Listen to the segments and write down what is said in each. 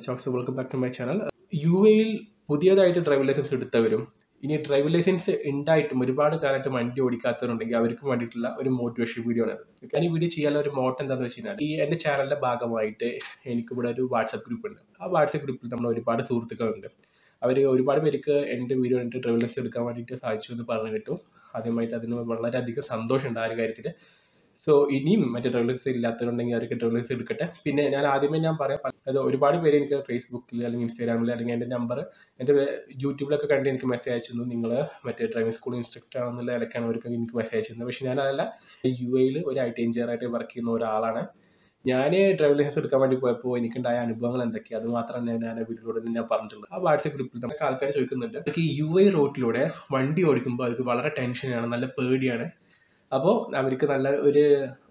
Stokes welcome back to my channel. UAE പുതിയതായിട്ട് driving licence എടുത്തവരും ഇനി ഡ്രൈവിംഗ് ലൈസൻസ് ഉണ്ടായിട്ടും ഒരുപാട് കാലമായിട്ട് വണ്ടി ഓടിക്കാത്തവരുണ്ടെങ്കിൽ അവർക്ക് വേണ്ടിയിട്ടുള്ള ഒരു മോട്ടിവേഷൻ വീഡിയോ ആണ്. ഞാൻ ഈ വീഡിയോ ചെയ്യാനുള്ള ഒരു മോട്ട് എന്താണെന്ന് വെച്ച് കഴിഞ്ഞാൽ, ഈ എൻ്റെ ചാനലിൻ്റെ ഭാഗമായിട്ട് എനിക്കിവിടെ ഒരു വാട്സപ്പ് ഗ്രൂപ്പ് ഉണ്ട്. ആ വാട്സപ്പ് ഗ്രൂപ്പിൽ നമ്മൾ ഒരുപാട് സുഹൃത്തുക്കളുണ്ട്. അവർ ഒരുപാട് പേർക്ക് എൻ്റെ വീഡിയോ കണ്ടിട്ട് ഡ്രൈവിംഗ് ലൈസൻസ് എടുക്കാൻ വേണ്ടിയിട്ട് സാധിച്ചു എന്ന് പറഞ്ഞു കിട്ടും. ആദ്യമായിട്ട് അതിന് വളരെയധികം സന്തോഷമുണ്ട് ആ ഒരു കാര്യത്തിൽ. സോ ഇനിയും മറ്റേ ഡ്രൈവിംഗ് ലൈസൻസ് ഇല്ലാത്തവരുണ്ടെങ്കിൽ അവർക്ക് ഡ്രൈവിംഗ് ലൈസൻസ് എടുക്കട്ടെ. പിന്നെ ഞാൻ ആദ്യമേ പറയാം, അത് ഒരുപാട് പേര് എനിക്ക് ഫേസ്ബുക്കിൽ അല്ലെങ്കിൽ ഇൻസ്റ്റാഗ്രാമിൽ അല്ലെങ്കിൽ എൻ്റെ നമ്പർ എൻ്റെ യൂട്യൂബിലൊക്കെ കണ്ട് എനിക്ക് മെസ്സേജ് അയച്ചിരുന്നു. നിങ്ങൾ മറ്റേ ഡ്രൈവിംഗ് സ്കൂൾ ഇൻസ്ട്രക്ടർ ആണെന്നുള്ള ഇലക്കാണ് അവർക്ക് എനിക്ക് മെസ്സേജ് അയച്ചിരുന്നത്. പക്ഷേ ഞാനതല്ല, UAE ഒരു IT എഞ്ചിനീയറായിട്ട് വർക്ക് ചെയ്യുന്ന ഒരാളാണ്. ഞാൻ ഡ്രൈവിംഗ് ലൈസൻസ് എടുക്കാൻ വേണ്ടി പോയപ്പോൾ എനിക്കുണ്ടായ അനുഭവങ്ങൾ എന്തൊക്കെയാണ് അത് മാത്രമാണ് ഞാൻ വീഡിയോയിലൂടെ ഞാൻ പറഞ്ഞിട്ടുള്ളത്. ആ വാട്സപ്പ് ഗ്രൂപ്പിൽ നമുക്ക് ആൾക്കാർ ചോദിക്കുന്നുണ്ട്, ഈ UAE റോഡിലൂടെ വണ്ടി ഓടിക്കുമ്പോൾ അവർക്ക് വളരെ ടെൻഷനാണ്, നല്ല പേടിയാണ്. അപ്പോൾ അവർക്ക് നല്ല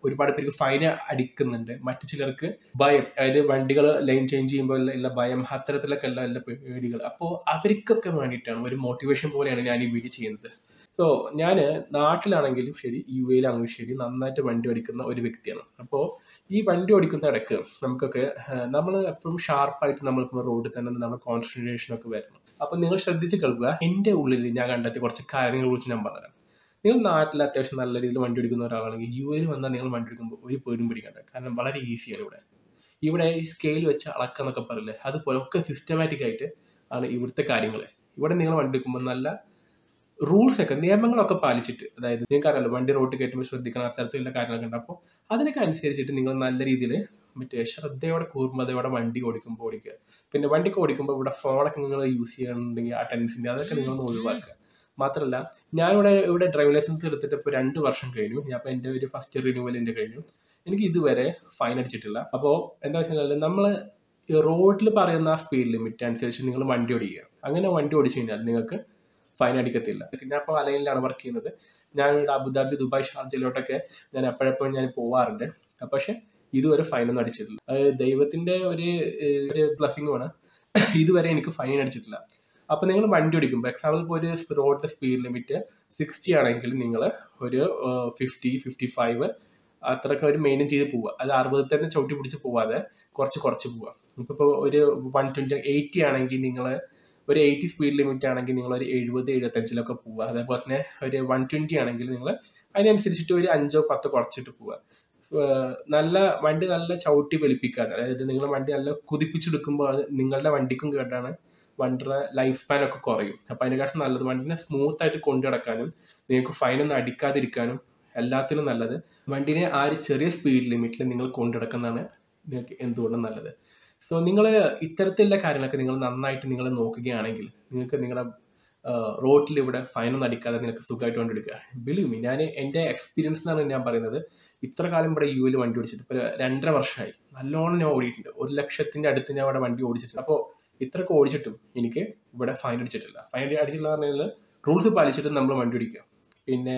ഒരുപാട് പേർക്ക് ഫൈൻ അടിക്കുന്നുണ്ട്. മറ്റു ചിലർക്ക് ഭയം, അതായത് വണ്ടികൾ ലൈൻ ചേഞ്ച് ചെയ്യുമ്പോൾ ഉള്ള ഭയം, അത്തരത്തിലൊക്കെ ഉള്ള പേടികൾ. അപ്പോൾ അവർക്കൊക്കെ വേണ്ടിയിട്ടാണ് ഒരു മോട്ടിവേഷൻ പോലെയാണ് ഞാൻ ഈ വീഡിയോ ചെയ്യുന്നത്. സോ ഞാൻ നാട്ടിലാണെങ്കിലും ശരി UAEയിലാണെങ്കിലും ശരി നന്നായിട്ട് വണ്ടി ഓടിക്കുന്ന ഒരു വ്യക്തിയാണ്. അപ്പോൾ ഈ വണ്ടി ഓടിക്കുന്ന ഇടയ്ക്ക് നമുക്കൊക്കെ നമ്മൾ എപ്പോഴും ഷാർപ്പായിട്ട് നമ്മളിപ്പോൾ റോഡിൽ തന്നെ നമ്മൾ കോൺസെൻട്രേഷനൊക്കെ വരണം. അപ്പോൾ നിങ്ങൾ ശ്രദ്ധിച്ച് കേൾക്കുക. എൻ്റെ ഉള്ളിൽ ഞാൻ കണ്ടെത്തിയ കുറച്ച് കാര്യങ്ങളെ കുറിച്ച് ഞാൻ പറഞ്ഞുതരാം. നിങ്ങൾ നാട്ടിൽ അത്യാവശ്യം നല്ല രീതിയിൽ വണ്ടി ഓടിക്കുന്ന ഒരാളാണെങ്കിൽ UAEയിൽ വന്നാൽ നിങ്ങൾ വണ്ടി ഓടിക്കുമ്പോൾ ഒരു പേരും പിടിക്കണ്ട. കാരണം വളരെ ഈസിയാണ്. ഇവിടെ ഈ സ്കെയിൽ വെച്ച് അളക്കാന്നൊക്കെ പറയില്ലേ, അതുപോലെ ഒക്കെ സിസ്റ്റമാറ്റിക് ആയിട്ട് ആണ് ഇവിടുത്തെ കാര്യങ്ങൾ. ഇവിടെ നിങ്ങൾ വണ്ടി എടുക്കുമ്പോൾ നല്ല റൂൾസൊക്കെ നിയമങ്ങളൊക്കെ പാലിച്ചിട്ട്, അതായത് നിങ്ങൾക്കറിയാലോ വണ്ടി റോഡ് കയറ്റുമ്പോൾ ശ്രദ്ധിക്കണം, അത്തരത്തിലുള്ള കാര്യങ്ങളൊക്കെ ഉണ്ട്. അപ്പോൾ അതിനൊക്കെ അനുസരിച്ചിട്ട് നിങ്ങൾ നല്ല രീതിയിൽ മറ്റേ ശ്രദ്ധയോടെ കൂർമ്മതയോടെ വണ്ടി ഓടിക്കുമ്പോൾ ഓടിക്കുക. പിന്നെ വണ്ടിക്ക് ഓടിക്കുമ്പോൾ ഇവിടെ ഫോണൊക്കെ നിങ്ങൾ യൂസ് ചെയ്യാനുണ്ടെങ്കിൽ ആ ടെൻസിൻ്റെ അതൊക്കെ നിങ്ങളൊന്ന് ഒഴിവാക്കുക. മാത്രമല്ല, ഞാനിവിടെ ഡ്രൈവിംഗ് ലൈസൻസ് എടുത്തിട്ട് ഇപ്പോൾ 2 വർഷം കഴിഞ്ഞു. ഞാൻ ഇപ്പോൾ എൻ്റെ ഒരു ഫസ്റ്റ് റിന്യൂവൽ എൻ്റെ കഴിഞ്ഞു. എനിക്ക് ഇതുവരെ ഫൈൻ അടിച്ചിട്ടില്ല. അപ്പോൾ എന്താ വെച്ചാൽ നമ്മൾ റോഡിൽ പറയുന്ന ആ സ്പീഡ് ലിമിറ്റ് അനുസരിച്ച് നിങ്ങൾ വണ്ടി ഓടിക്കുക. അങ്ങനെ വണ്ടി ഓടിച്ചു കഴിഞ്ഞാൽ നിങ്ങൾക്ക് ഫൈൻ അടിക്കത്തില്ല. ഞാൻ ഇപ്പോൾ അലൈനിലാണ് വർക്ക് ചെയ്യുന്നത്. ഞാനിവിടെ അബുദാബി, ദുബായ്, ഷാർജയിലോട്ടൊക്കെ ഞാൻ എപ്പോഴെപ്പോഴും ഞാൻ പോവാറുണ്ട്. പക്ഷെ ഇതുവരെ ഫൈനൊന്നും അടിച്ചിട്ടില്ല. അത് ദൈവത്തിൻ്റെ ഒരു ബ്ലെസ്സിങ്ങുമാണ്. ഇതുവരെ എനിക്ക് ഫൈൻ അടിച്ചിട്ടില്ല. അപ്പോൾ നിങ്ങൾ വണ്ടി ഓടിക്കുമ്പോൾ എക്സാമ്പിൾ ഇപ്പോൾ ഒരു റോഡിൻ്റെ സ്പീഡ് ലിമിറ്റ് 60 ആണെങ്കിൽ നിങ്ങൾ ഒരു 50, 55 അത്രയൊക്കെ ഒരു മെയിൻറ്റെയിൻ ചെയ്ത് പോവുക. അത് 60 തന്നെ ചവിട്ടി പിടിച്ച് പോവാതെ കുറച്ച് പോവുക. ഇപ്പോൾ ഒരു 120, 80 ആണെങ്കിൽ നിങ്ങൾ ഒരു 80 സ്പീഡ് ലിമിറ്റ് ആണെങ്കിൽ നിങ്ങൾ ഒരു 70, 75 പോവുക. അതേപോലെ തന്നെ ഒരു 120 ആണെങ്കിൽ നിങ്ങൾ അതിനനുസരിച്ചിട്ട് ഒരു 5 or 10 കുറച്ചിട്ട് പോവുക. വണ്ടി നല്ല ചവിട്ടി വലിപ്പിക്കാതെ, അതായത് നിങ്ങൾ വണ്ടി നല്ല കുതിപ്പിച്ചെടുക്കുമ്പോൾ അത് നിങ്ങളുടെ വണ്ടിക്കും കേട്ടാണ്, വണ്ടിയുടെ ലൈഫ് സ്പാൻ ഒക്കെ കുറയും. അപ്പോൾ അതിനെക്കാട്ടും നല്ലത് വണ്ടിനെ സ്മൂത്ത് ആയിട്ട് കൊണ്ടു നടക്കാനും നിങ്ങൾക്ക് ഫൈനൊന്നും അടിക്കാതിരിക്കാനും എല്ലാത്തിനും നല്ലത് വണ്ടിനെ ആ ഒരു ചെറിയ സ്പീഡ് ലിമിറ്റിൽ നിങ്ങൾ കൊണ്ടു നടക്കുന്നതാണ് നിങ്ങൾക്ക് എന്തുകൊണ്ടും നല്ലത്. സോ നിങ്ങൾ ഇത്തരത്തിലുള്ള കാര്യങ്ങളൊക്കെ നിങ്ങൾ നന്നായിട്ട് നിങ്ങൾ നോക്കുകയാണെങ്കിൽ നിങ്ങൾക്ക് നിങ്ങളുടെ റോഡിൽ ഇവിടെ ഫൈനൊന്നും അടിക്കാതെ നിങ്ങൾക്ക് സുഖമായിട്ട് വണ്ടി എടുക്കുക. ബിലീവ് മീ, ഞാൻ എൻ്റെ എക്സ്പീരിയൻസ് എന്നാണ് ഞാൻ പറയുന്നത്. ഇത്ര കാലം ഇവിടെ UAEയിൽ വണ്ടി ഓടിച്ചിട്ട് ഇപ്പോൾ 2.5 വർഷമായി. നല്ലോണം ഞാൻ ഓടിയിട്ടുണ്ട്. 1 ലക്ഷത്തിൻ്റെ അടുത്ത് ഞാൻ ഇവിടെ വണ്ടി ഓടിച്ചിട്ടുണ്ട്. അപ്പോൾ ഇത്രയൊക്കെ ഓടിച്ചിട്ടും എനിക്ക് ഇവിടെ ഫൈൻ അടിച്ചിട്ടില്ല. ഫൈൻ അടിച്ചിട്ടില്ല എന്ന് പറഞ്ഞാൽ റൂൾസ് പാലിച്ചിട്ട് നമ്മൾ വണ്ടി ഓടിക്കുക. പിന്നെ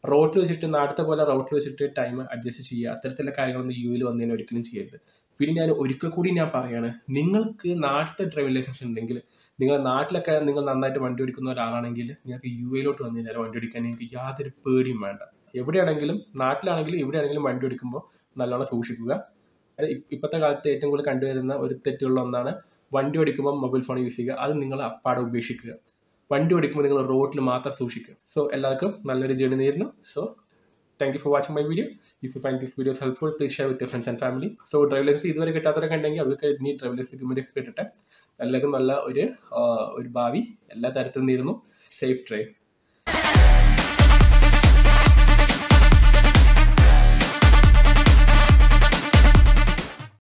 റോഡിൽ വെച്ചിട്ട് നാട്ടിലത്തെ പോലെ റോഡിൽ വെച്ചിട്ട് ടൈം അഡ്ജസ്റ്റ് ചെയ്യുക. അത്തരത്തിലുള്ള കാര്യങ്ങളൊന്നും UAEയിൽ വന്നതിന് ഒരിക്കലും ചെയ്യരുത്. പിന്നെ ഞാൻ ഒരിക്കൽ കൂടി ഞാൻ പറയുകയാണ്, നിങ്ങൾക്ക് നാട്ടിലത്തെ ഡ്രൈവിംഗ് ലൈസൻസ് ഉണ്ടെങ്കിൽ, നിങ്ങൾ നാട്ടിലൊക്കെ നിങ്ങൾ നന്നായിട്ട് വണ്ടി ഓടിക്കുന്ന ഒരാളാണെങ്കിൽ നിങ്ങൾക്ക് UAEയിലോട്ട് വന്നു കഴിഞ്ഞാൽ വണ്ടി ഓടിക്കാൻ നിങ്ങൾക്ക് യാതൊരു പേടിയും വേണ്ട. എവിടെയാണെങ്കിലും, നാട്ടിലാണെങ്കിലും എവിടെയാണെങ്കിലും വണ്ടി ഓടിക്കുമ്പോൾ നല്ലോണം സൂക്ഷിക്കുക. ഇപ്പോഴത്തെ കാലത്ത് ഏറ്റവും കൂടുതൽ കണ്ടുവരുന്ന ഒരു തെറ്റുള്ള ഒന്നാണ് വണ്ടി ഓടിക്കുമ്പോൾ മൊബൈൽ ഫോൺ യൂസ് ചെയ്യുക. അത് നിങ്ങൾ അപ്പാടെ ഉപേക്ഷിക്കുക. വണ്ടി ഓടിക്കുമ്പോൾ നിങ്ങൾ റോഡിൽ മാത്രം സൂക്ഷിക്കുക. സോ എല്ലാവർക്കും നല്ലൊരു ജേർണി നേരുന്നു. So thank you for watching my video. If you find this video helpful, please share with your friends and family. So driving licence ഇതുവരെ കിട്ടാത്തവരൊക്കെ ഉണ്ടെങ്കിൽ അവർക്ക് ഇനി ഡ്രൈവിംഗ് ലൈസൻസ് ഇവരൊക്കെ കിട്ടട്ടെ. എല്ലാവർക്കും നല്ല ഒരു ഭാവി എല്ലാ തരത്തിലും നേരുന്നു. Safe drive.